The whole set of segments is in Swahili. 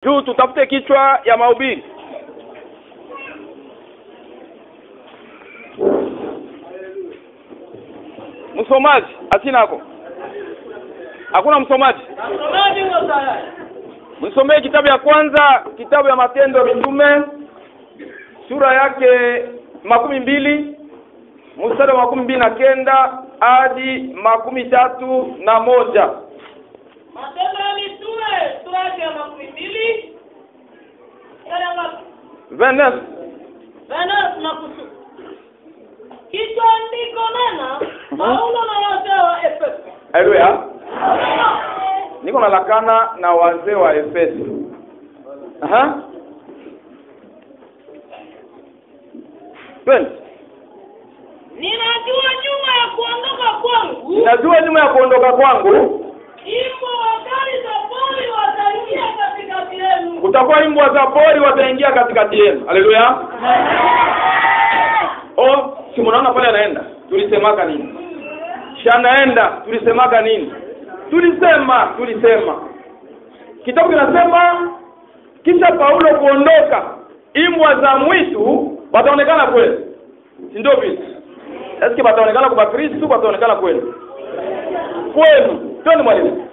Juu tutafute kichwa ya mahubiri. Msomaji asinako. Hakuna msomaji. Msomaji huyo tayari. Msomee kitabu ya kwanza, kitabu ya Matendo ya Mitume, sura yake 12, mstari wa 29 hadi 31. Matendo ya Mitume sura yake ya 12. Venus. Na kusu. Kichwa ndiko nena Paulo na wazee wa Efeso. Haleluya. Niko nalakana na wazee wa Efeso. Ninajua nyuma ya kuondoka kwangu. Imbo wakali za pori wataingia katikati yenu. Kutakuwa imbwa za pori wataingia katikati yenu. Haleluya. Si mnaona pale anaenda. Tulisemaka nini? Shanaenda, tulisemaka nini? Tulisema. Kitabu kinasema kisha Paulo kuondoka, imbwa za mwitu wataonekana kweli. Si ndio vipi? Eske wataonekana kwa Kristo, wataonekana kweli. Twende mwalimu.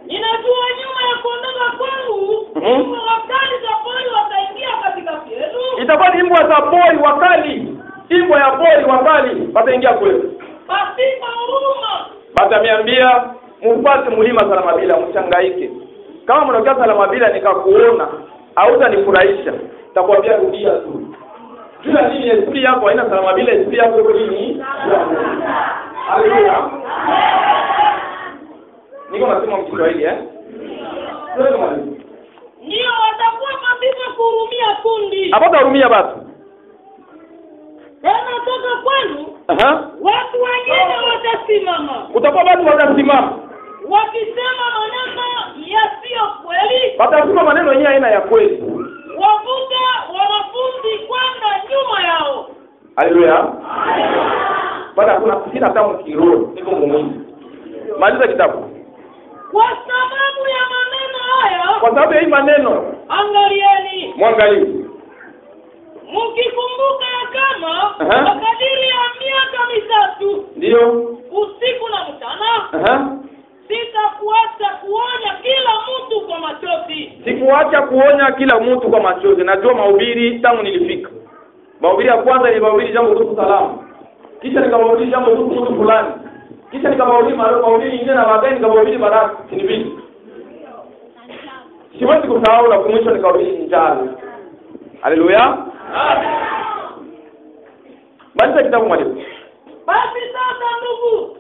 Ninajua nyuma ya kuondoka kwangu, imbwa wakali za pori wataingia katikati yenu. Itakuwa ni imbwa za pori wakali. Imbwa ya pori wakali wataingia kweli. Pasipo huruma. Batamiambia mpate mlima Salamabila mchangaike. Kama mnakaa Salamabila nikakuona, hautanifurahisha. Nitakwambia rudia tu. Jua nini esprit yako haina Salamabila, esprit yako iko nini? Haleluya. Niko nasema Kiswahili Ndio mwalimu. Ndio watakuwa pasipo kuhurumia kundi. Hapata hurumia basi. Tena toka kwenu. Watu wengine watasimama. Kutakuwa watu watasimama wakisema maneno yasiyo kweli. Watasema maneno yenyewe haina ya kweli. Wavuta wanafunzi kwenda nyuma yao. Haleluya. Baada kuna sina tamu kiroho, niko muumini. Maliza kitabu. Kwa sababu ya maneno haya. Kwa sababu ya hii maneno. Angalieni. Mwangalie. Mkikumbuka kama kadiri ya miaka 3 ndio usiku na mchana sitakuacha kuonya kila mtu kwa machozi. Sikuacha kuonya kila mtu kwa machozi. Najua mahubiri tangu nilifika. Mahubiri ya kwanza ni mahubiri jambo kuhusu salamu. Kisha nikamhubiri jambo kuhusu mtu fulani. Kisha nikamhubiri mahubiri nyingine na baadaye nikamhubiri baraka. Ni vipi? Siwezi kusahau na kumwisho nikahubiri njalo. Haleluya. Maliza kitabu mwalimu. Basi sasa ndugu.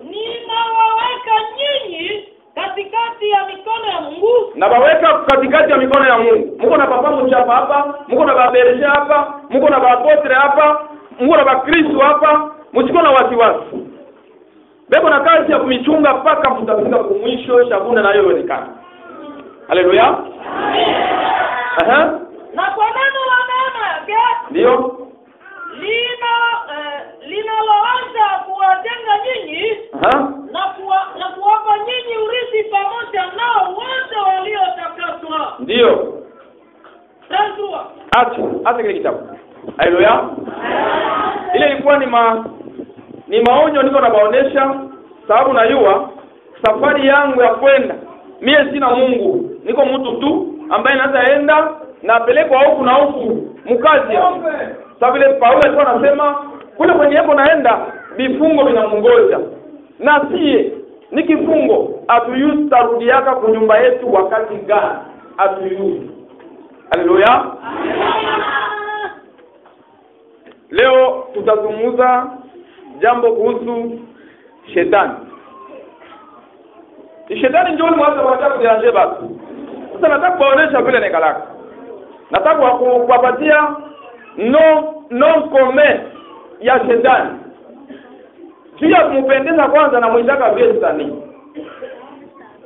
Ninawaweka nyinyi katikati ya mikono ya Mungu. Nawaweka katikati ya mikono ya Mungu. Mungu na baba mchapa hapa, Mungu na baba Beresha hapa, Mungu na baba Apotre hapa, Mungu na baba Kristo hapa, mchukue na wasiwasi. Bebo na kazi ya kumichunga mpaka mtafika kumwisho shabuna nayo ionekane. Haleluya. Na kwa neno la neema yake ndio linaloanza kuwajenga nyinyi na kuwapa nyinyi urithi pamoja nao wote waliotakaswa. Ndio. Acha kile kitabu. Haleluya. Ile ilikuwa ni maonyo niko nabaonesha, sababu najua safari yangu ya kwenda mimi sina Mungu. Niko mtu tu ambaye naweza enda na pelekwa huku na huku mkazi. Sababu ile Paulo alikuwa anasema kule kwenye hapo naenda vifungo vinamungoja. Na sie ni kifungo atuyuzi tarudiaka kwa nyumba yetu wakati gani? Atuyuzi. Haleluya. Leo tutazungumza jambo kuhusu shetani. Shetani ndio mwanzo wa kitabu cha Jeba. Sasa nataka kuonesha vile nikalaka. Nataka kuwapatia non comment ya shetani. Pia kumpendeza kwanza na mwitaka Viestani.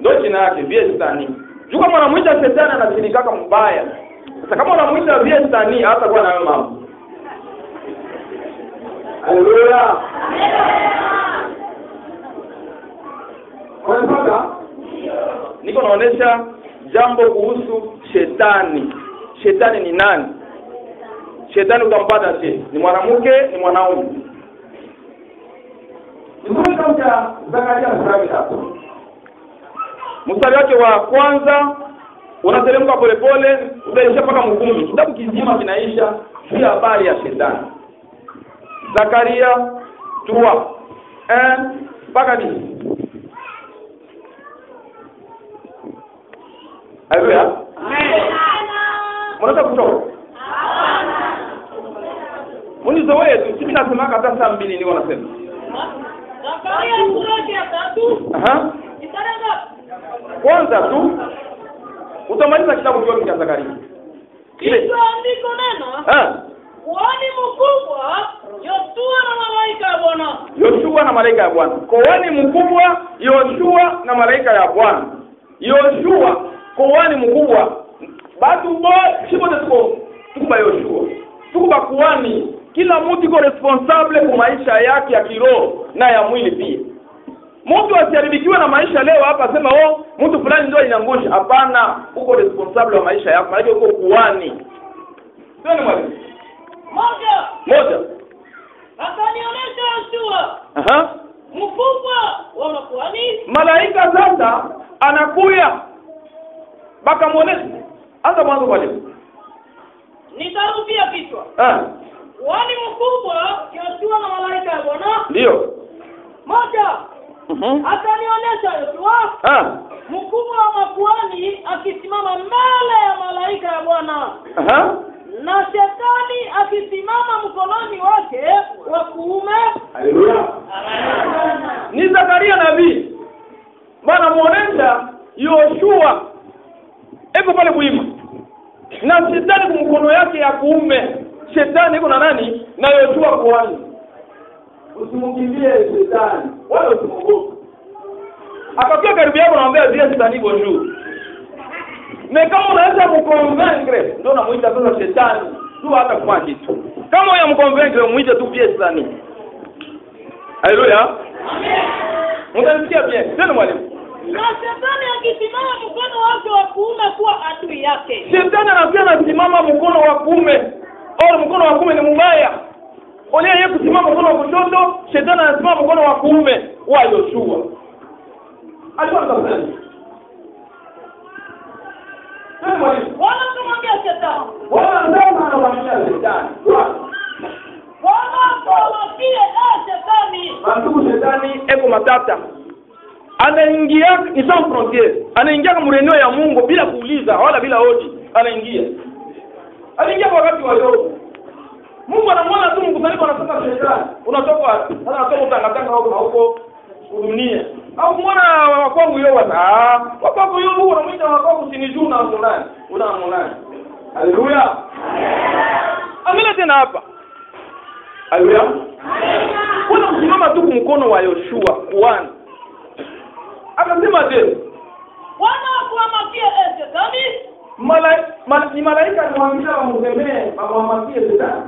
Ndio jina yake Viestani. Juu kama unamuita shetani anasinikaka mbaya. Sasa kama unamuita Viestani hata kwa nayo mambo. Haleluya. Kwa sababu niko naonesha jambo kuhusu shetani. Shetani ni nani? Shetani utampata je? Ni mwanamke, ni mwanaume? Ndio kama Zakaria sura 3. Mstari wake wa kwanza unateremka polepole, utaisha mpaka 10. Kitabu kizima kinaisha juu ya habari ya shetani. Zakaria 3 mpaka 10. Haleluya. Mwanzo kutoka. Munizoe tu, sisi nasema hata saa 2 ndio wanasema. Zakaria sura ya 3. Kwanza tu utamaliza kitabu chote cha Zakaria. Kisha andiko neno. Kuhani mkubwa Yoshua na malaika ya Bwana. Yoshua na malaika ya Bwana. Kuhani mkubwa Yoshua na malaika ya Bwana. Yoshua kuhani mkubwa. Batu bote sipote tukuba Yoshua. Tukuba kuhani. Kila mtu iko responsable kwa maisha yake ya kiroho na ya mwili pia. Mtu asiharibikiwe na maisha leo hapa sema mtu fulani ndio inangusha. Hapana, uko responsable wa maisha yako. Maana uko kuhani. Sio ni mwalimu? Moja. Akanionyesha Yoshua. Mkubwa wa makuhani. Malaika sasa anakuya. Baka muonesha. Anza mwanzo mwalimu. Nitarudia kichwa. Kuhani mkubwa Yoshua na malaika ya Bwana. Ndio. Moja. Akanionyesha Yoshua. Mkubwa wa makuhani akisimama mbele ya malaika ya Bwana. Na shetani akisimama mkononi wake wa kuume. Haleluya. Ni Zakaria nabii. Bwana muonesha Yoshua eko pale kuima. Na shetani kwa mkono yake ya kuume. Shetani iko na nani? Na Yoshua kuhani. Usimkimbie shetani. Wala usimwogope. Akakia karibu yako naambia zile shetani iko juu. Na kama unaweza mkonvaincre ndio unamuita sasa shetani. Tu hata kufanya kitu. Kama wewe mkonvaincre umuite tu pia shetani. Haleluya. Mtanisikia pia. Tena mwalimu. Na shetani akisimama mkono wake wa kuume kuwa adui yake. Shetani anasimama mkono wa kuume. Au mkono wa kuume ni mbaya. Ole yeye kusimama mkono wa kushoto, shetani anasimama mkono wa kuume wa Yoshua. Alikuwa anasema. Sema mwalimu. Bwana tumwambia shetani. Bwana ndio anamwambia shetani. Bwana tuwakie shetani. Mandugu shetani eko matata. Anaingia ni sans frontiere. Anaingia kama mreneo ya Mungu bila kuuliza wala bila hoji. Anaingia. Aliingia wakati wa Yobu. Mungu anamwona tu mkusanyiko anasema shetani. Unatoka wapi? Sasa unatoka utangatanga huko dunia. Au muona wakwangu Yobu wakwangu Yobu unamwita wakwangu sinijuu na unani. Unamwona. Haleluya. Amina tena hapa. Haleluya. Kuna msimama tu mkono wa Yoshua kuhani. Akasema je, Bwana akuamakie shetani? Ni malaika anamwambia wamkemee, wamwamakie shetani.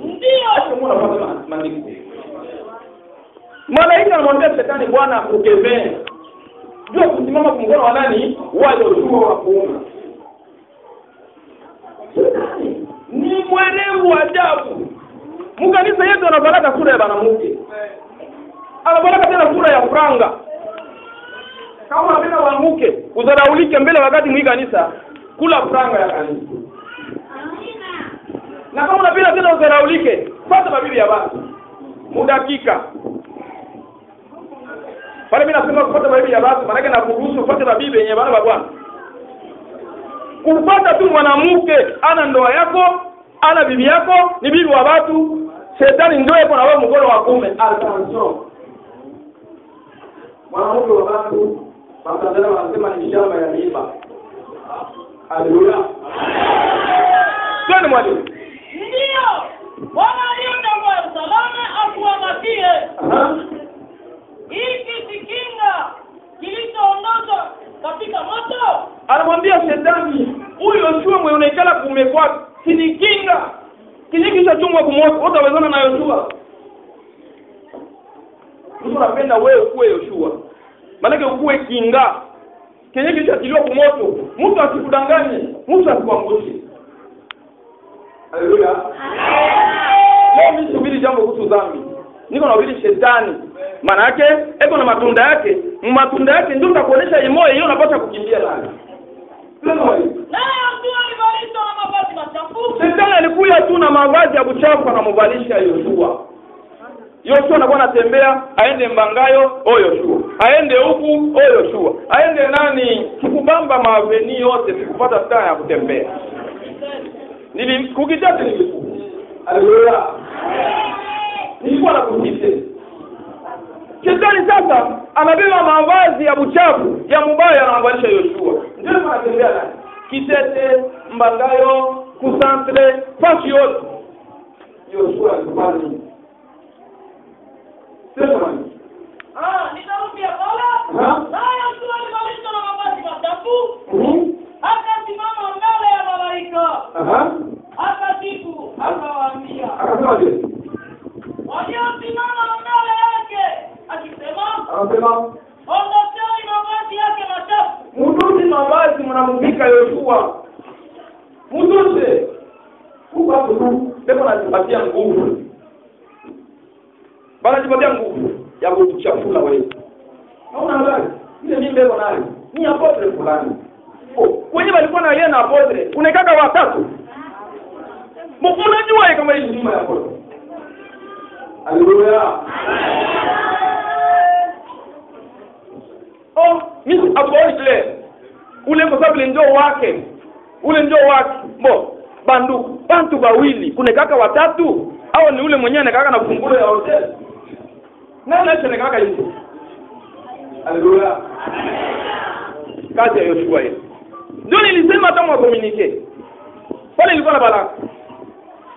Ndio. Acha muone pale maandiko. Malaika anamwambia shetani Bwana akukemee. Ndio kusimama kwa mkono wa nani? Wa Yoshua wa kuume. Ni mwerevu wa ajabu. Mkanisa yetu anabaraka sura ya banamuke. Anabaraka tena sura ya franga. Kama unapenda waanguke, udharaulike mbele wakati mwi kanisa, kula franga ya kanisa. Amina. Na kama unapenda tena udharaulike, fuata mabibi ya basi. Mudakika. Pale mimi nasema kufuata mabibi ya basi, maana na kuruhusu kufuata mabibi yenye bana bwana. Kufuata tu mwanamke ana ndoa yako, ana bibi yako, ni bibi wa watu, shetani ndio yuko na wewe mkono wa kuume. Attention. Mwanamke wa watu Watanzania wanasema ni shamba ya miiba. Haleluya. Twende mwalimu. Ndio. Bwana alienda kwa Yerusalemu akuamakie. Hiki kikinga kilichoondoka katika moto. Anamwambia shetani, huyu Yoshua mweonekana kumekwa kinikinga. Kilikisha chungwa kumoto, utawezana na Yoshua. Mungu anapenda wewe ukuwe Yoshua. Maana ukue kinga. kenye kilichotiliwa kwa moto, mtu asikudanganye, mtu asikuangushe. Haleluya. Leo mimi subiri jambo kuhusu dhambi. Niko nahubiri shetani. Maana yake eko na matunda yake. Matunda yake ndio utakuonesha imoyo hiyo unapaswa kukimbia nayo. Shetani alikuja tu na mavazi ya buchafu akamvalisha Yoshua. Yoshua anakuwa anatembea, aende Mbangayo, Yoshua. Aende huku, Yoshua. Aende nani? Sikubamba maveni yote, sikupata time ya kutembea. Kukitati nilikuwa. Haleluya. Nilikuwa na kukitati. Shetani sasa anabeba mavazi ya buchafu ya mubaya anamvalisha Yoshua. Ndio anatembea naye. Kitete, Mbangayo, kusantre, fasi yote. Yoshua alikuwa nitarudia pala. Haya mtu alibalisha na mavazi machafu. Akasimama mbele ya malaika. Akajibu, akawaambia. Akawaje? Waliosimama mbele yake akisema, ondokeni mavazi yake machafu. Mtusi mavazi mnamvika Yoshua. Mtusi. Kuba tu. Leo anajipatia nguvu. Banajipatia nguvu ya kuchafula wewe. Hauna habari? Ile mimi leo nayo. Ni apotre fulani. Kwenye walikuwa na yeye na apotre, unaikaka watatu. Unajua kama hii nyuma ya apotre. Haleluya. Mimi apotre kile. Ule kwa sababu ndio wake. Ule ndio wake. Bantu bawili, kunekaka watatu au ni ule mwenyewe anakaka na funguo ya hotel. Nani anakaka hivi? Haleluya. Kazi ya Yoshua hiyo. Ndio nilisema hata mwa communique. Pale ilikuwa na baraka.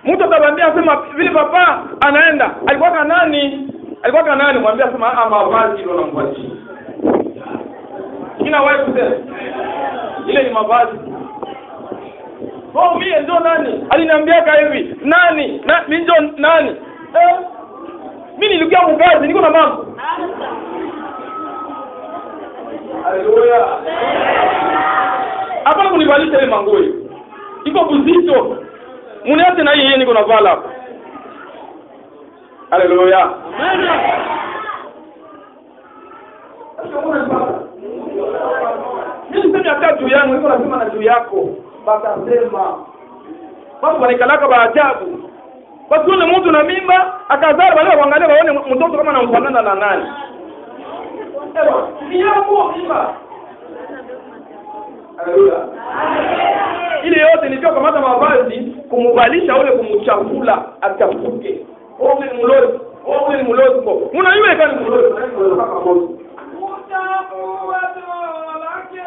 Mtu atabambia asema vile papa anaenda. Alikuwa kanani? Mwambie asema mavazi ndio anamvalia. Kina wewe kusema. Ile ni mavazi. Mimi ndio nani? Aliniambia hivi. Nani? Mimi ndio nani? Mimi nilikuwa mkazi, niko na mambo. Haleluya. Hapa kunivalisha ile manguo. Iko buzito. Muniache na yeye niko na vala hapa. Haleluya. Amen. Mimi sasa hata juu yangu niko nasema na juu yako. Bakasema. Watu wanakalaka baajabu. Basi yule mtu na mimba akazaa wale waangalie waone mtoto kama anamfanana na nani. Ewa, ni hapo mimba. Haleluya. Ile yote nilikuwa kamata mavazi kumuvalisha ule kumchafula achafuke. Wewe ni mlozi. Una yule kani mlozi. Utamu watu wake.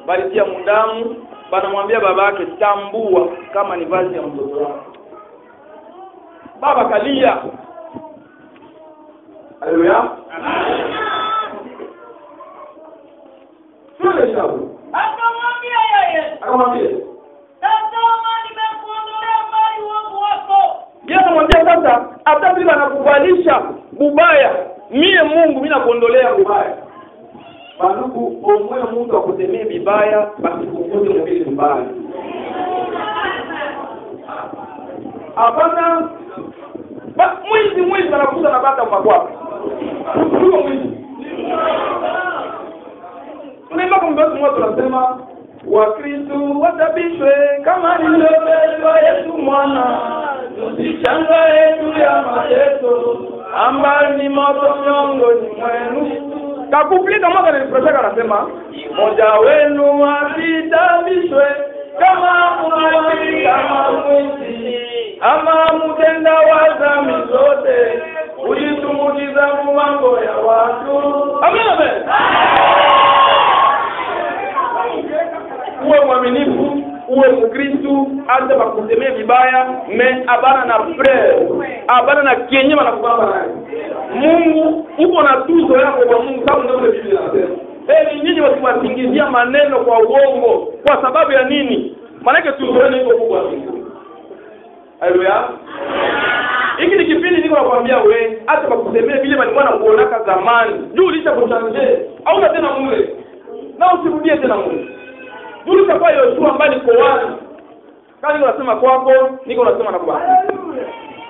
Balitia mundamu, banamwambia babake tambua kama ni vazi ya mtoto wako. Baba kalia. Haleluya. Sio shabu. Akamwambia. Tazama nimekuondolea mbali uovu wako. Yeye anamwambia sasa, hata bila nakuvalisha bubaya, Mungu mimi nakuondolea bubaya. Bandugu, omwe mtu akutemee vibaya, basi kukuze mwili mbaya. Hapana. Mwizi anakuza na bata mkwako. Huyo mwizi. Tunaimba kwa mbazo mmoja tunasema Wakristo watabishwe kama nilivyoelezwa Yesu mwana. Tusichangae juu ya mateso ambayo ni moto miongoni mwenu. Kakuplika mwaka niliprojeka anasema moja wenu asitabishwe kama mwizi ama mtenda wa dhambi zote ujitumbukiza mambo ya watu. Amen. uwe mwaminifu, uwe Mkristo, hata bakusemea vibaya, abana na prayer, abana na kenye wanakubamba naye. Mungu uko na tuzo yako kwa Mungu, kama ndio Biblia inasema. Ni nyinyi wasiwasingizia maneno kwa uongo. Kwa sababu ya nini? Maana tuzo yenu iko kubwa. Haleluya. Hiki ni kipindi niko nakwambia wewe, hata bakusemea vile walikuwa nakuonaka zamani. Juu ulishakuchanje. Hauna tena mule. Na usirudie tena mule. Juu ulishakuwa Yoshua ambaye niko wapi? Kama niko nasema kwako, niko nasema na kwako.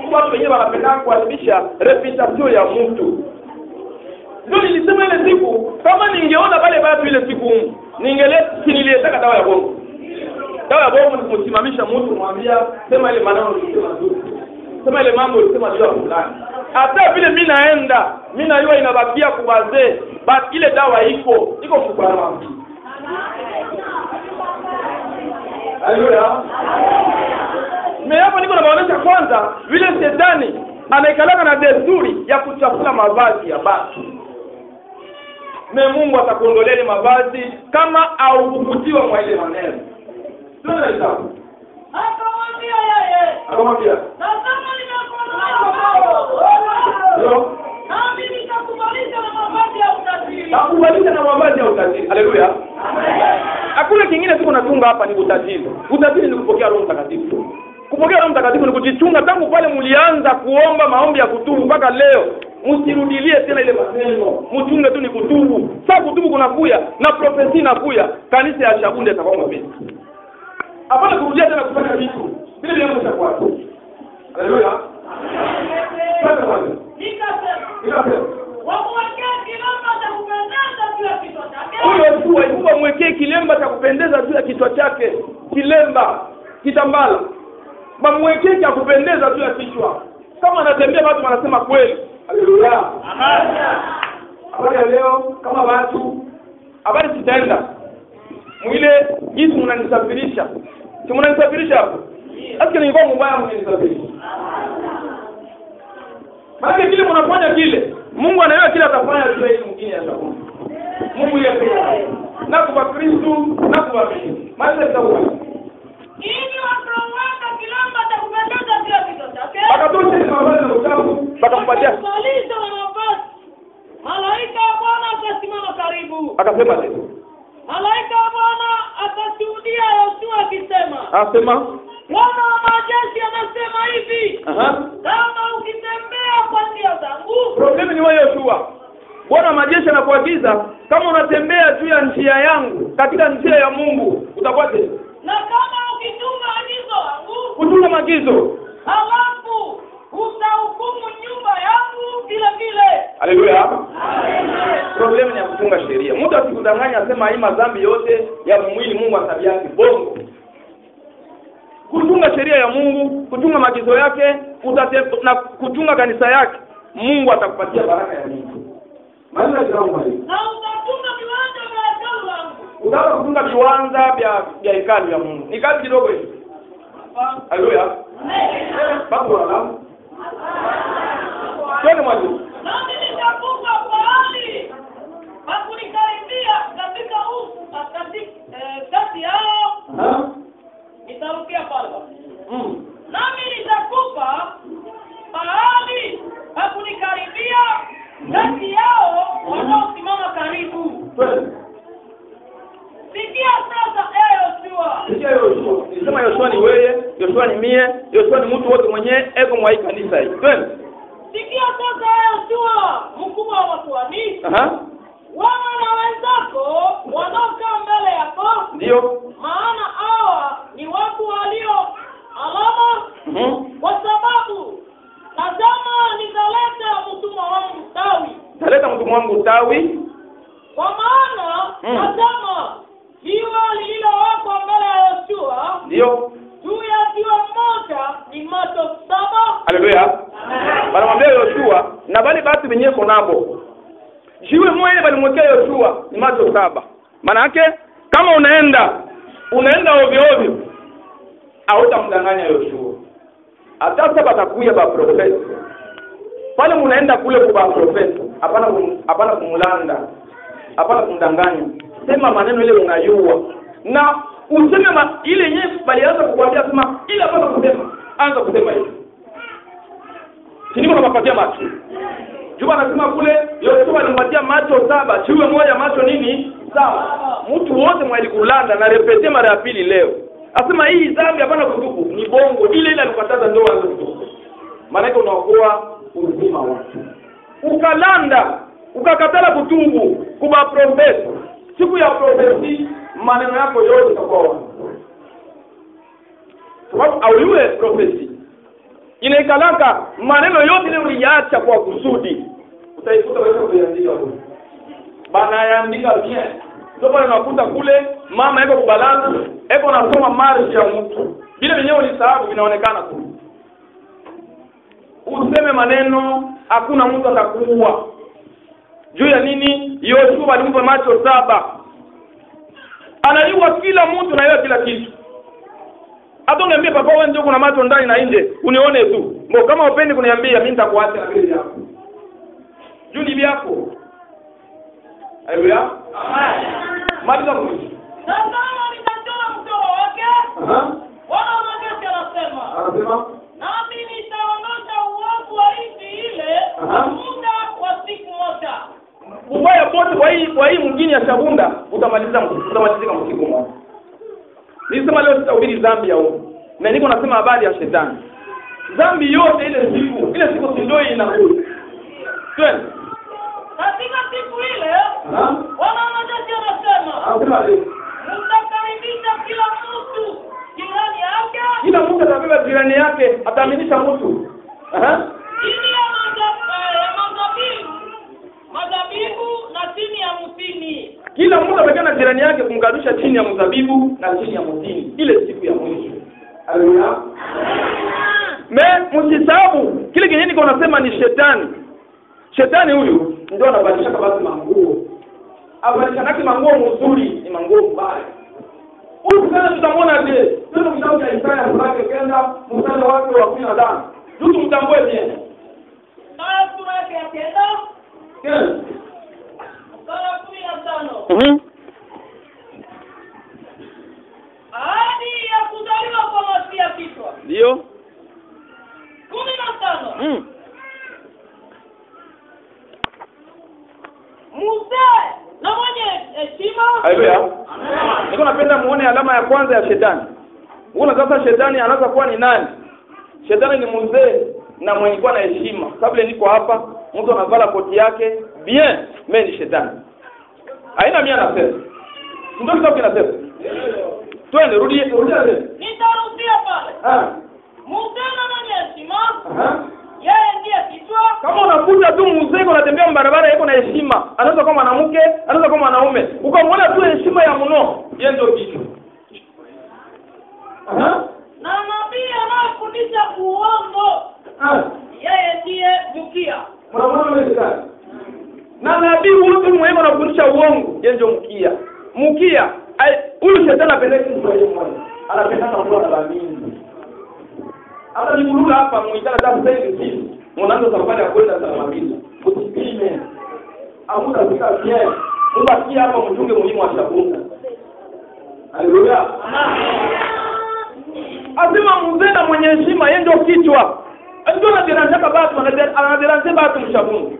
Kwa watu wenyewe wanapenda kuadhimisha reputation ya mtu. Ndio nilisema ile siku, kama ningeona wale watu ile siku, nililetaka dawa ya bongo. Dawa ya bongo ni kumsimamisha mtu, kumwambia sema ile maneno ulisema nzuri. Sema ile mambo ulisema ndio fulani. Hata vile mimi naenda, mimi najua inabakia kubazee, but ile dawa iko mfukara wangu. Haleluya. Mimi hapa niko nabaonesha kwanza vile shetani anaikalaga na desturi ya kuchafua mavazi ya watu. Mungu atakuondolea mavazi kama au kuvutiwa kwa ile maneno. Tunaona hiyo. Akamwambia. Tazama nimekuondoa. Ndio. Na mimi nitakubalisha na mavazi ya utajiri. Nakubalisha na mavazi ya utajiri. Haleluya. Hakuna kingine tuko natunga hapa ni utajiri. Utajiri ni kupokea Roho Mtakatifu. Kupokea Roho Mtakatifu ni kujichunga tangu pale mlianza kuomba maombi ya kutubu mpaka leo. Msirudilie tena ile maneno. Mchunge tu ni kutubu. Sasa kutubu kunakuya na profesi inakuya, kanisa ya Shabunde itakuwa mapesi. Hapana kurudia tena kufanya vitu. Vile vile mtakuwa. Haleluya. Nikasema. Wamwekee kilemba cha kupendeza juu ya kichwa chake. Huyo mwekee kilemba cha kupendeza juu ya kichwa chake. Kilemba, kitambala. Mwekee cha kupendeza juu ya kichwa. Kama anatembea watu wanasema kweli. Haleluya. Amen. Habari leo kama watu habari sitaenda. Mwile jinsi mnanisafirisha. Si mnanisafirisha hapo? Acha ningekuwa mbaya mnanisafirisha. Maana kile mnafanya kile, Mungu anaelewa kile atafanya juu ya mwingine ya sababu. Mungu yeye na kwa Kristo na kwa mimi. Maana tutakuwa. Ili wakaweka kilemba cha kupendeza juu ya kichwa chake. Akatosha ile mavazi ya utabu, akampatia. Akavalisha na mavazi. Malaika wa Bwana akasimama karibu. Akasema nini? Malaika wa Bwana akashuhudia Yoshua akisema. Asema, Bwana wa majeshi anasema hivi. Kama ukitembea kwa njia zangu. Problemi ni wewe Yoshua. Bwana wa majeshi anakuagiza kama unatembea juu ya njia yangu, katika njia ya Mungu, utapata. Na kama ukitunga agizo langu, kutunga maagizo, halafu utahukumu nyumba yangu vile vile. Haleluya. Problemu ni ya kutunga sheria. Mtu asikudanganya asema hii madhambi yote ya mwili Mungu atabiaki bongo. Kutunga sheria ya Mungu, kutunga maagizo yake, na kutunga kanisa yake, Mungu atakupatia baraka ya Mungu. Maana ya jambo hili. Na utatunga viwanja vya hekalu langu. Unataka kutunga viwanja vya hekalu ya Mungu. Ni kazi kidogo hiyo. Haleluya. Baba wala. Twende mwalimu. Nami nitakupa pahali pa kunikaribia katika kati yao. Nitarukia pale. Nami nitakupa pahali pa kunikaribia kati yao wanaosimama karibu. Sikia sasa Yoshua. Sikia Yoshua. Nilisema Yoshua ni wewe, Yoshua ni mie, Yoshua ni mtu wote mwenye ego mwa kanisa hii. Twende. Sikia sasa Yoshua, mkubwa wa makuhani. Wewe na wenzako wanaokaa mbele yako. Ndio. Maana hawa ni watu walio alama. Kwa sababu tazama nitaleta mtumwa wangu Tawi. Taleta mtumwa wangu Tawi. Kwa maana tazama jiwa lililowekwa mbele ya Yoshua. Ndio. Juu ya jiwa moja ni macho 7. Haleluya. Banamwambia Yoshua na bali batu wenyewe konabo. Jiwe moja balimwekea Yoshua ni macho 7. Maana yake kama unaenda ovyo ovyo hautamdanganya Yoshua. Hata sasa batakuja ba profesa. Pale unaenda kule kwa profesa, hapana kumulanda. Hapana kumdanganya. Sema maneno ile unayua. Na Useme ile yenyewe balianza kukuambia sema ile hapa kusema. Anza kusema hivi. Siniko napatia macho. Juba anasema kule Yoshua alimpatia macho 7, chiwe moja macho nini? Sawa. Mtu wote mwali kulanda na repete mara ya pili leo. Asema hii dhambi hapana kutubu, ni bongo. Ile alikataza ndio anza kutubu. Maana yake unaokoa uzima wako. Ukalanda, ukakatala kutubu, kuba profesa. Siku ya profesi maneno yako yote yatakuwa. Sababu au yule profesi inaikalaka maneno yote ile uliacha kwa kusudi. Utaikuta wewe kuandika hapo. Bana yaandika bien. Ndio pale unakuta kule mama yuko kubalance, yuko anasoma marge ya mtu. Vile wenyewe ulisahau vinaonekana tu. Useme maneno hakuna mtu atakuua. Juu ya nini? Yoshua alimpa macho 7. Anajua kila mtu na yeye kila kitu. Hata uniambie papa wewe ndio kuna macho ndani na nje, unione tu. Mbona kama upendi kuniambia mimi nitakuacha na vile yako. Juu ni yako. Haleluya. Amen. Maliza mwisho. Sasa nitatoa mtoro wake. Bwana Mwenyezi anasema. Nami nitaondosha uovu wa nchi ile muda wa siku moja. Ubaya wote kwa hii mwingine ya Shabunda utamalizika msiku mmoja. Nilisema leo sitahubiri dhambi ya uovu. Na niko nasema habari ya shetani. Dhambi yote ile siku ndio inakuja. Twende. Katika siku ile Bwana Mwenyezi anasema. Mtakaribisha kila mtu jirani yake. Kila mtu atabeba jirani yake, ataaminisha mtu. Chini ya mazabibu na chini ya mtini. Kila mtu atakaa na jirani yake kumkaribisha chini ya mzabibu na chini ya mtini. Ile siku ya mwisho. Haleluya. Msisabu kile kinyenye niko nasema ni shetani. Shetani huyu ndio anabadilisha basi manguo. Abadilisha naki manguo mzuri ni manguo mbaya. Huyu sana tutamwona je? Sio kitabu cha Isaya fulani kenda mstari wake wa 15. Mtu mtambue je? Sura yake ya 9. Yes. Sura 15. Ahadi ya kuzaliwa kwa Masia kichwa. Ndio. 15. Mzee na mwenye heshima. Haleluya. Niko napenda muone alama ya kwanza ya shetani. Unaona sasa shetani anaanza kuwa ni nani? Shetani ni mzee na mwenye kuwa na heshima. Kabla niko hapa, mtu anavala koti yake, bien, mimi ni shetani. Haina mimi anasema. Ndio kitabu kinasema. Twende rudia. Nitarudia pale. Mzee na mwenye heshima. Yeye ndiye kichwa. Kama unakuta tu mzee unatembea barabara yako na heshima, anaweza kama mwanamke, anaweza kama mwanaume. Ukamwona tu heshima ya mno, yeye ndio kichwa. Na nabii anayefundisha uongo. Yeye ndiye mkia. Na nabii huyu mwenyewe anafundisha uongo, yeye ndio mkia. Mkia, huyu shetani anapeleka mtu mmoja. Anapeleka mtu anaamini. Hata nikulula hapa muitana za sasa mwanangu safari ya kwenda Salamabila. Usipime. Amuda fika bien. Mbaki hapa mchunge muhimu wa Shabunda. Haleluya. Asema mzee na mwenye heshima yeye ndio kichwa. Ndio anadiranja watu, anadiranja watu Mshabunda.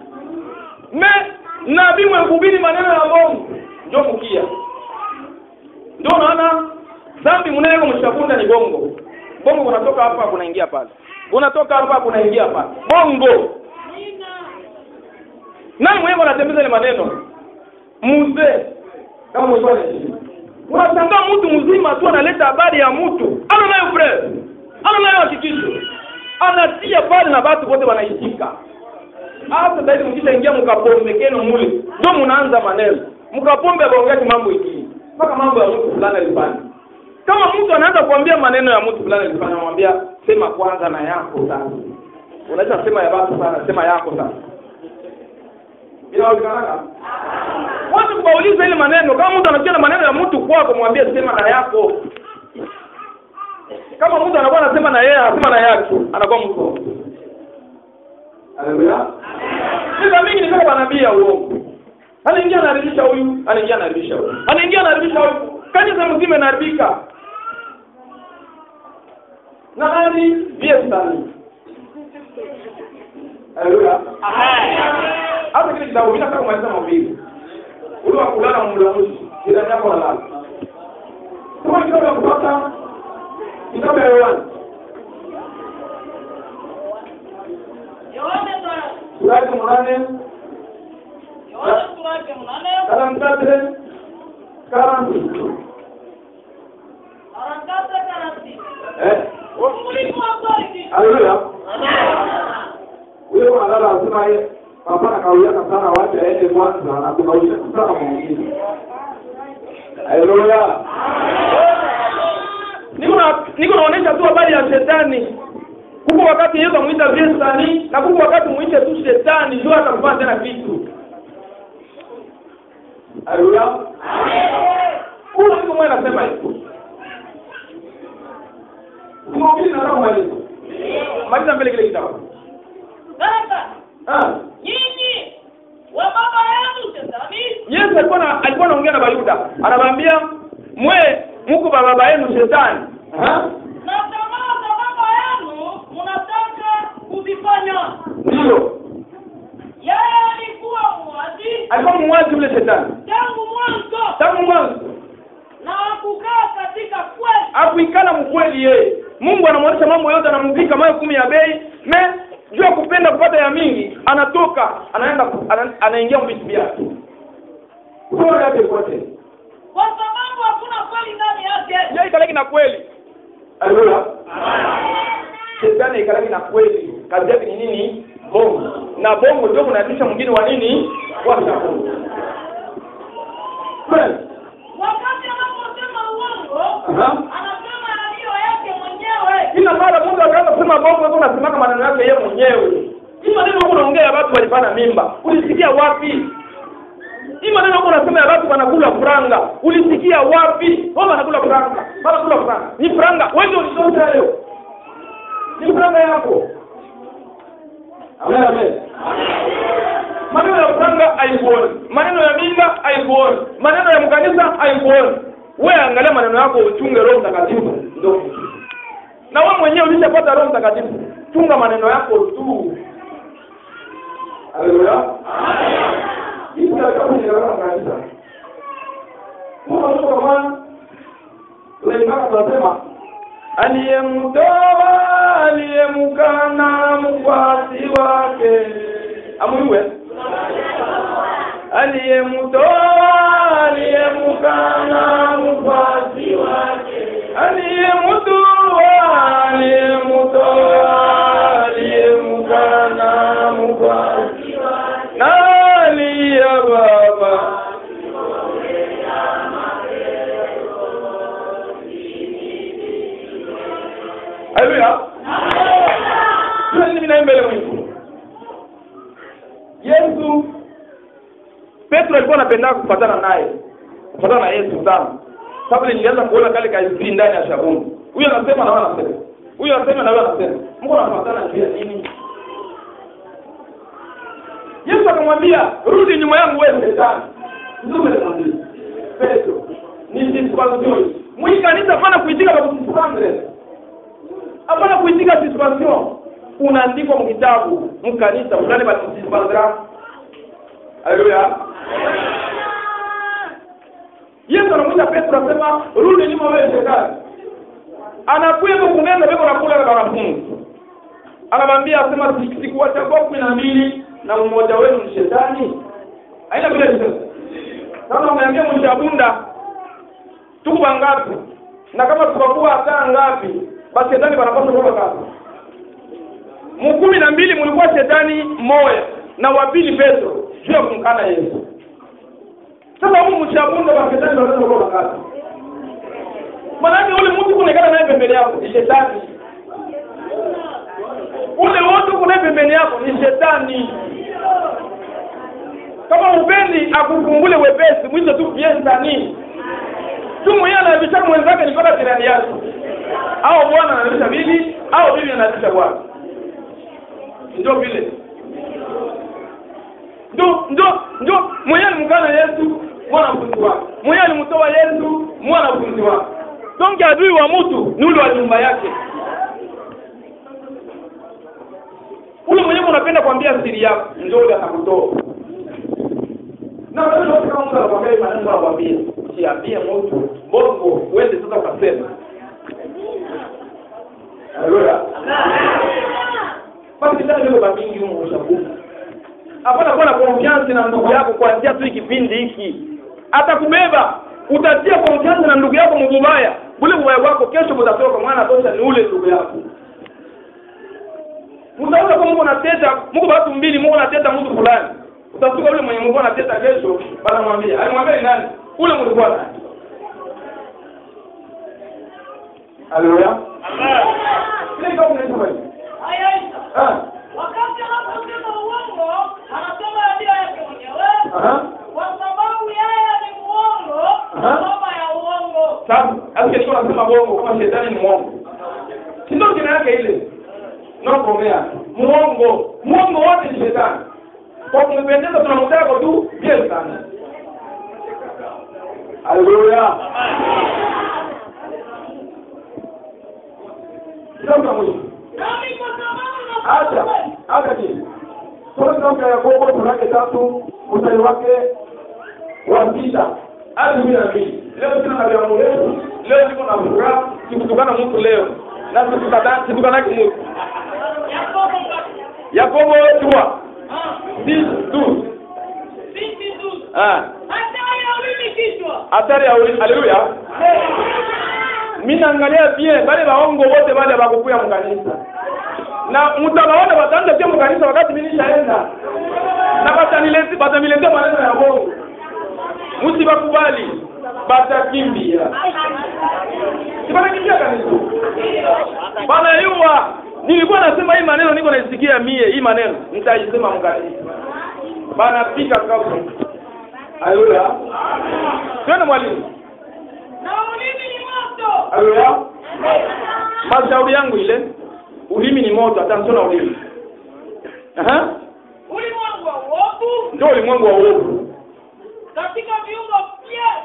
Nabii mhubiri maneno ya Mungu ndio mkia. Ndio unaona dhambi mnayeko Mshabunda ni bongo. Bongo unatoka hapa kunaingia pale. Unatoka hapa kunaingia pale. Bongo. Nani mwenyewe anatembeza ile maneno? Mzee. Kama mzee. Unashangaa mtu mzima tu analeta habari ya mtu. Ana nayo press. Ana nayo hakikisho. Anatia pale na watu wote wanaitika. Hata zaidi mkishaingia mkapombe kenu mule. Ndio mnaanza maneno. Mkapombe baongea mambo hiki. Mpaka mambo ya mtu fulani alifanya. Kama mtu anaanza kuambia maneno ya mtu fulani alifanya, anamwambia sema kwanza na yako sasa. Unaweza sema ya watu sana, sema yako sasa. Inaonekana? Watu kubauliza ile maneno, kama mtu anachana maneno ya mtu kwako, mwambie sema na yako. Kama mtu anakuwa anasema na yeye, anasema na yake, anakuwa mtu. Haleluya. Sasa mimi nitaka nabii uongo. Anaingia anaharibisha huyu, anaingia anaharibisha huyu. Anaingia anaharibisha huyu. kanisa mzima inaharibika. Na hadi viesani. Haleluya. Hata kile kitabu bila kama mwanzo mawili. Ule wa kulala mdomoni, jirani yako analala. Kama kitabu ya kupata kitabu ya Yohana. Yohana sura ya 8. Yohana sura ya 8. Karanti. Haleluya. Wewe unalala lazima yeye papa akauliana sana wacha aende kwanza na kunauliza sana mwingine. Haleluya. Niko naonesha tu habari ya shetani. Kuko wakati Yesu amuita Shetani na kuko wakati muite tu Shetani ndio atakufanya tena kitu. Haleluya. Kuna mtu mmoja anasema hivi. Mwingine anataka kumaliza. Maliza mbele kile kitabu. Sasa. Nyinyi wa baba yenu Shetani. Yesu alikuwa anaongea na Bayuda. Anawaambia mwe mko baba yenu Shetani. Na tamaa za baba yenu mnataka kuzifanya. Ndio. Yeye alikuwa muaji. Alikuwa muaji ule Shetani. Tangu mwanzo. Na hakukaa katika kweli. Hakuikana mkweli yeye. Mungu anamwonyesha mambo yote, anamvika mayo 10 ya bei. Jua kupenda kupata ya mingi, anatoka, anaingia mbichi yake. Kwa yake kote. Kwa sababu hakuna kweli ndani yake. Yeye kaleki na kweli. Haleluya. Shetani ikaleki na kweli. Kazi yake ni nini? Bongo. Na bongo ndio kunadisha mwingine wa nini? Wa bongo. Kweli. Wakati anaposema uongo, anasema aliyo yake mwenyewe. Kila mara Mungu akaanza kusema bongo, wewe unasemaka maneno yake yeye mwenyewe. Hii maneno huko unaongea watu walipana mimba. Ulisikia wapi? Hii maneno huko unasema ya watu wanakula franga. Ulisikia wapi? Wao wanakula franga. Wanakula franga. Ni franga. Wewe ndio ulisoma leo. Ni franga yako. Amen. Maneno ya franga haikuoni. Maneno ya mimba haikuoni. Maneno ya mkanisa haikuoni. Wewe angalia maneno yako, uchunge Roho Mtakatifu. Ndio. Na wewe mwenyewe ulishapata Roho Mtakatifu. Chunga maneno yako tu. Haleluya. Hii ndio kama ni Roho Mtakatifu. Mungu kama Leo tunasema aliyemtoa aliyemkana mkwasi wake. Amuiwe. Aliyemtoa aliyemkana mkwasi wake. Aliyemtoa aliyemkana mkwasi wake. Nani ya baba Haleluya. Mimi naembele Mungu. Yesu Petro alikuwa anapenda kufuatana naye. Kufuatana na Yesu sana. Sababu nilianza kuona kale kazi ndani ya shabuni. Huyo anasema na wewe anasema. Huyo anasema na wewe anasema. Mungu anafuatana njia nini? Yesu akamwambia, "Rudi nyuma yangu wewe Shetani." Ndio anamwambia. Petro, ni disposition. Mwikanisa hapana kuitika kwa kusipangre. Hapana kuitika disposition. Unaandikwa mkitabu, mkanisa, fulani bali msipangre. Haleluya. Yesu anamwita Petro anasema, "Rudi nyuma wewe Shetani." Anakuja kunena bego na kula na wanafunzi. Anamwambia asema sikuwachagua 12 na mmoja wenu ni Shetani. Haina bila shetani. Kama umeambia mshabunda tuko wangapi? Na kama tukakuwa hata ngapi? Basi Shetani wanapaswa kuwa ngapi? 12 mlikuwa Shetani moja na wa pili Petro. Sio kumkana Yesu. Sasa huyu mshabunda wa Shetani wanapaswa kuwa ngapi? Maana ule mtu kuonekana naye pembeni yako ni Shetani. Ule wote kuna pembeni yako ni Shetani. Kama upendi akufungule wepesi, mwisho tu piesa nini? Tumu yeye anabisha mwenzake ni kwa jirani yake. Au bwana anabisha bibi, au bibi anabisha bwana. Ndio vile. Ndio mwenyewe mkana Yesu, mwanafunzi wake. Mwenye alimtoa Yesu, mwanafunzi wake. Donc adui wa mtu ni ule wa nyumba yake. Ule mwenye unapenda kuambia siri yako ndio ule atakutoa. Na wewe kama mtu anakuambia maneno anakuambia, usiambie mtu bongo uende sasa ukasema. Haleluya. Basi ndio leo babingi huko ushabuku. Hapana kuwa na confiance na ndugu yako kuanzia tu kipindi hiki. Atakubeba, utatia confiance na ndugu yako mbaya. Ule mbaya wako kesho utatoka maana tosha ni ule ndugu yako. Mtaona kama Mungu anateta, Mungu watu mbili, Mungu anateta mtu fulani. Utafika ule mwenye Mungu anateta kesho, bana mwambie. Alimwambia nani? Ule Mungu bwana. Haleluya. Amen. Kile kama unasema hivi. Wakati anaposema uongo, anasema ndio yake mwenyewe. Kwa sababu yeye ni muongo, baba ya uongo. Sasa, asikie anasema uongo kama shetani ni muongo. Si ndio jina yake ile? No komea. Muongo. Muongo wote ni shetani. Kwa kumpendeza tunamtaka tu bien sana. Haleluya. Ndio mwisho. Nami kwa sababu Acha chini. Sura ya Yakobo sura ya 3 mstari wake wa 6 hadi 12. Leo tuna na jambo letu. Leo niko na furaha kutukana mtu leo. Na kutukana mtu. Yakobo 3. Hatari ya ulimi. Haleluya. Mimi naangalia bien wale waongo wote wale wakukuya mkanisa. Na mtawaona wataanza pia mkanisa wakati mimi nishaenda. Na batamilete maneno ya Mungu. Msibakubali. Batakimbia. Sibanakimbia kanisa. Bana yua. Nilikuwa nasema hii maneno niko naisikia mie hii maneno. Nitaisema mkanisa. Bana pika kapo. Haleluya. Twende mwalimu. na ulimi ni moto. Haleluya. Mashauri yangu ile ulimi ni moto, atamsona ulimi. Ulimwengu wa uovu. Ndio ulimwengu wa uovu. Katika viungo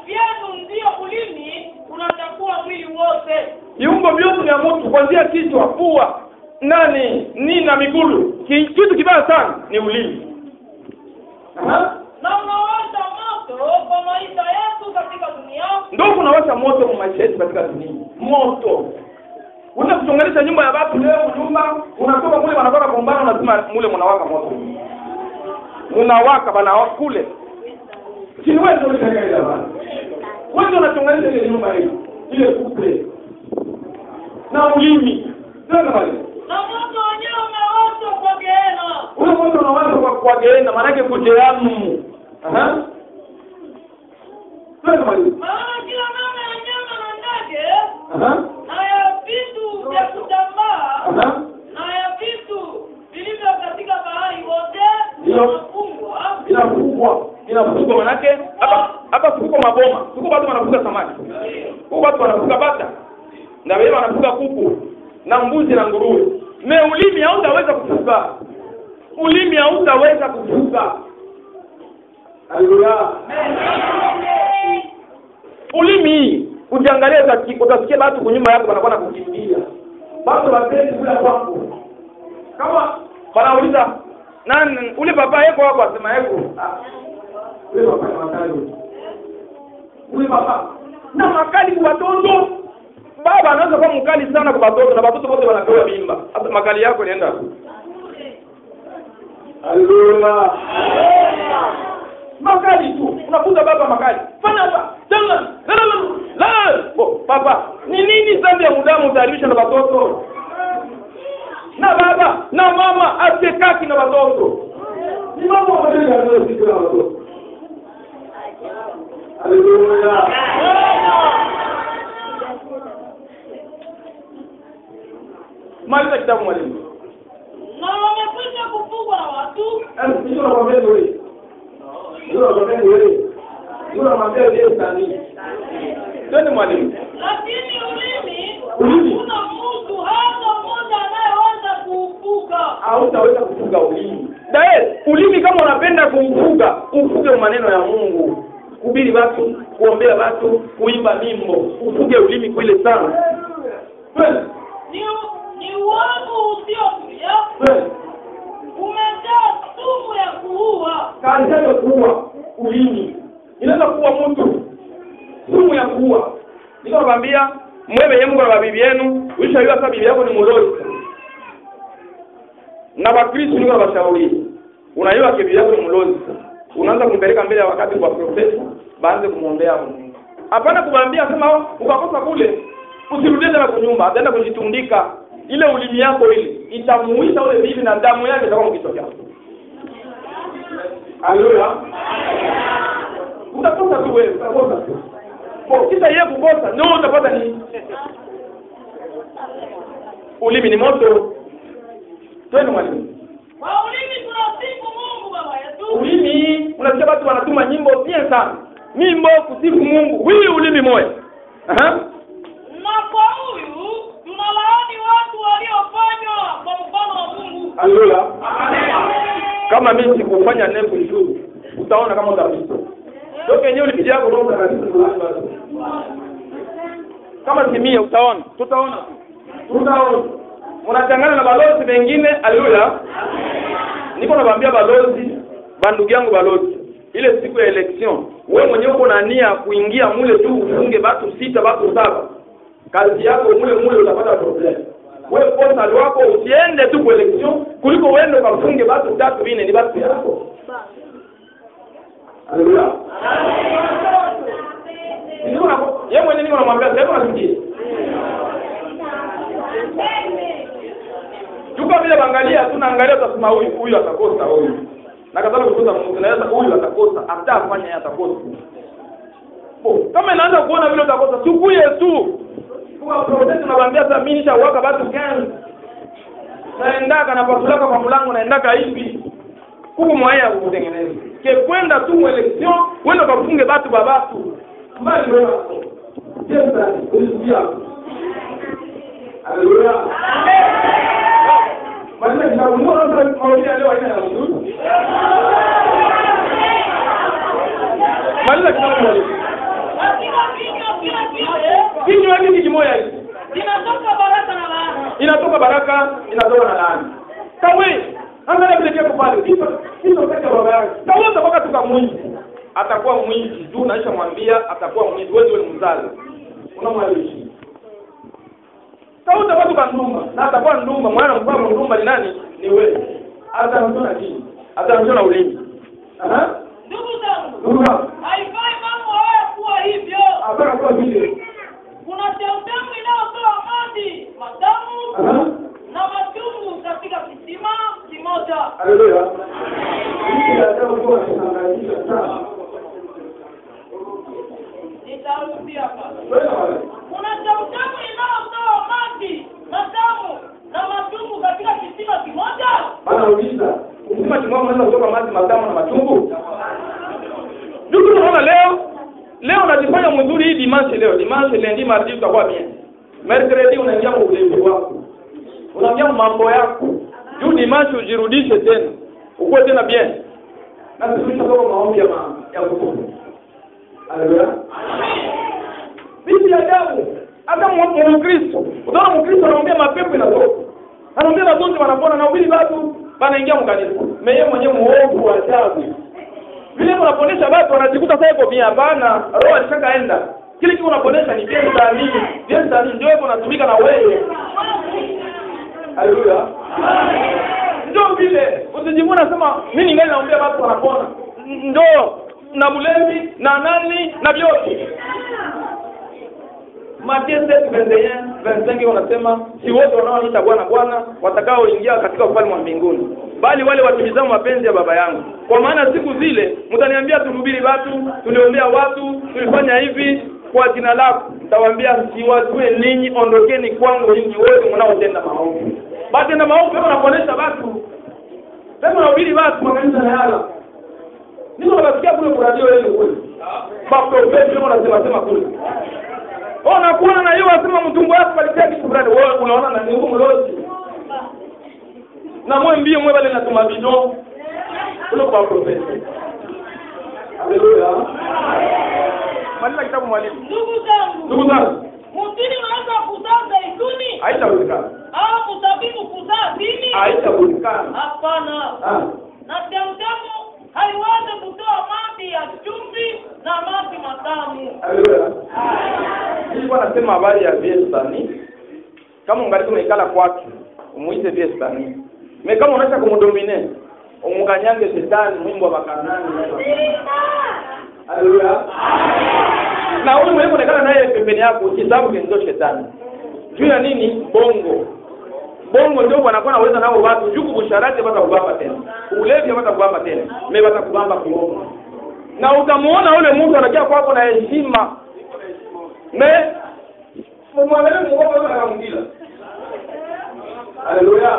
vyenu ndio ulimi unachukua mwili wote. Viungo vyote vya mtu kuanzia kichwa, pua, nini na miguu. Kitu kibaya sana ni ulimi. Na unawasha moto kwa maisha yetu katika dunia. Ndio kunawasha moto kwa maisha yetu katika dunia. Moto. Unaweza kuchonganisha nyumba ya watu leo nyumba, unatoka kule wanatoka kumbana unasema mule mnawaka moto. Mnawaka bana kule. Si wewe ndio unataka bana. Wewe ndio unachonganisha ile nyumba hiyo. Ile kuple. Na ulimi. Ndio bana. Na moto wenyewe unawashwa kwa Gehenna. Ule moto unawashwa kwa Gehenna, maana yake kujeamu. Ndio bana. Maana kila namna ya nyama na ndege. Na ya vitu vya kutambaa. Na ya vitu vilivyo katika bahari wote inafungwa manake hapa kuko maboma, kuko watu wanafuga samaki, kuko watu wanafuga bata, na wao wanafuga kuku na mbuzi na nguruwe. Ulimi hautaweza kufuga. Ulimi hautaweza kufuga. Haleluya. Ulimi ukiangalia utasikia watu kunyuma yako wanakuwa kukimbia. Watu wapendi kula kwako. Kama wanauliza nani ule baba yako wako asema yako. Ule baba ni makali. Ule baba na makali kwa watoto. Baba anaweza kuwa mkali sana kwa watoto na watoto wote wanapewa mimba. Hata makali yako inaenda. Haleluya. Makali tu. Unakuta baba makali. Fanya hapa. Tena. La. Baba, ni nini dhambi ya mudamu utaalisha na watoto? Na baba, na mama asekaki na watoto. Ni mama wanaenda na watoto. Haleluya. Maliza kitabu mwalimu. Na wamekwisha kufugwa na watu. Ndio nakwambia wewe. Ndio nakwambia wewe. Ndio nakwambia wewe sani. Twende mwalimu. Lakini ulimi kuna mtu hata mmoja anayeweza kuufuga. Hautaweza kufuga ulimi. Ulimi kama unapenda kuufuga, ufuge maneno ya Mungu. kubiri watu, kuombea watu, kuimba nyimbo, ufuge ulimi kwile sana. Ni uovu usiokuja. Umejaa sumu ya kuua. Kazi ya kuua ulimi. Inaweza kuua mtu. Sumu ya kuua. Nikawaambia mwewe Mungu na bibi yenu, ushajua sasa bibi yako ni mlozi. Na Wakristo ndio washauri. Unajua bibi yako ni mlozi. Unaanza kumpeleka mbele ya wakati kwa profesa, baanze kumwombea Mungu. Hapana kumwambia sema ukakosa kule, usirudie tena kwa nyumba, ataenda kujitundika. Ile ulimi yako ile itamuisha ule bibi na damu yake itakuwa kichwa chako. Haleluya. Utakosa tu wewe, utakosa tu. Kwa kisa yeye kukosa, ndio utapata nini? Ulimi ni moto. Twende mwalimu. Kwa ulimi tunasifu Mungu Baba yetu. Ulimi unasikia watu wanatuma nyimbo pia sana. Nyimbo kusifu Mungu. Huyu ulimi moja. Na kwa huyu tunalaani watu waliofanywa kwa mfano wa Mungu. Haleluya. Kama mimi sikufanya nefu juu, utaona kama utapita. Toke yenyewe ulipija yako ndio utakatifu. Kama simia utaona. Tutaona. Unachangana na balozi wengine. Haleluya. Niko nawaambia balozi, bandugu yangu balozi. Ile siku ya election, wewe mwenyewe uko na nia kuingia mule tu ufunge watu 6, watu 7. Kazi yako mule utapata problem. Wewe kosa wako usiende tu kwa election kuliko uende ukafunge watu 3 4 ni watu yako. Haleluya. Yeye mwenyewe niko namwambia sasa unasikia. Tuko vile bangalia tunaangalia tutasema huyu atakosa huyu. Na kadhalika kukosa Mungu naweza huyu atakosa hata afanye yeye atakosa. Kama inaanza kuona vile utakosa tukuye tu. Kwa process tunawaambia sasa mimi nitawaka watu gani? Naendaka na pasulaka kwa mlango naendaka hivi. Huko mwaya kutengeneza. Ke kwenda tu election, wenda kafunge watu babatu. Mbali wewe. Yesu ndiye. Haleluya. Maana tunamuona mtu mmoja leo aina ya mzuri. Maana tunamuona. Kinywa hiki ni kimoja hivi. Inatoka baraka na laana. Inatoka baraka, inatoka na laana. Kawe, angalia vile kia kupale. Hizo kaka baba yake. Kawe mpaka tukamwingi. Atakuwa mwingi. Tu naisha mwambia atakuwa mwingi. Wewe ni mzazi. Unamwalishi. Kawe utakuwa tukanduma. Na atakuwa nduma. Mwana mkubwa nduma ni nani? Ni wewe. Ataanzona nini? Ataanzona ulimi. Ndugu zangu. Haifai mambo haya kuwa hivyo. Hapana kwa vile. Kuna chemchemi inayotoa maji matamu na machungu katika kisima kimoja. Haleluya. Nitarudi hapa. Kuna chemchemi inayotoa maji matamu na machungu katika kisima kimoja. Anauliza, kisima kimoja unaweza kutoka maji matamu na machungu? Ndio tunaona leo unajifanya mzuri hii dimanche lendi mardi utakuwa bien. Mercredi unaingia kwa ulevi wako. Unaingia mambo yako. Juu dimanche ujirudishe tena. Uko tena bien. Na sisi tunatoka maombi ya kutubu. Haleluya. Bibi ya damu. Hata Mkristo. Utaona Mkristo anaombea mapepo inatoka. Anaombea wagonjwa wanapona na ubiri watu wanaingia mkanisa. Meye mwenyewe muovu wa ajabu. Vile unaponesha watu wanajikuta sasa iko mia bana, roho alishakaenda. Kile kitu unaponesha ni pesa nini ndio hapo unatumika na wewe. Haleluya. Ndio vile usijivuna sema mimi ningali naombea watu wanapona. Ndio na mlevi na nani na vyote. Mathayo 7:21 wanasema si wote wanaoita Bwana watakaoingia katika ufalme wa mbinguni, bali wale watimizao mapenzi ya Baba yangu. Kwa maana siku zile mtaniambia tuhubiri watu, tuliombea watu, tulifanya hivi kwa jina lako. Nitawaambia siwajue ninyi, ondokeni kwangu ninyi wote mnaotenda maovu. Baada ya maovu kama unaponesha watu, sema unahubiri watu kwa kanisa la yala. Niko nasikia kule kwa radio leo kule. Baba profeti wanasema kule. Unakuona na yeye asema mtumbo wako palikia kitu fulani, wewe unaona na Mungu mlozi. Na mwe mbie mwe bale na tumabido. Kule kwa profeti. Haleluya. Maliza kitabu mwalimu. Ndugu zangu. Mtini unaweza kuzaa zaituni? Haitawezekana. Au mzabibu kuzaa tini? Haitawezekana. Hapana. Na chemchemu haiwezi kutoa maji ya chumvi na maji matamu. Haleluya. Nilikuwa nasema habari ya Viestani. Kama ungalikuwa unaikala kwake, umuite Viestani. Kama unataka kumdomine, umukanyange shetani mwimbo wa makanani. Haleluya. Na huyu mwenye unaikala naye pembeni yako ukisabu kenzo shetani. Juu ya nini? Bongo ndio wanakuwa naweza nao watu juku busharati bata kubamba tena. Ulevi bata kubamba tena. Bata kubamba kuomba. Na utamuona yule mtu anakia kwako na heshima. Mwangalie mgongo wake anamgila. Haleluya.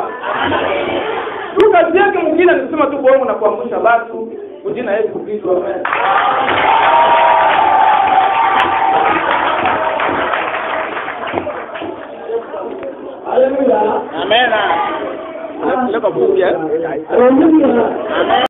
Kazi yake mwingine anasema tu bongo na kuangusha watu kujina Yesu Kristo. Amen. Haleluya. Amen. Leo kwa kusikia. Haleluya. Amen.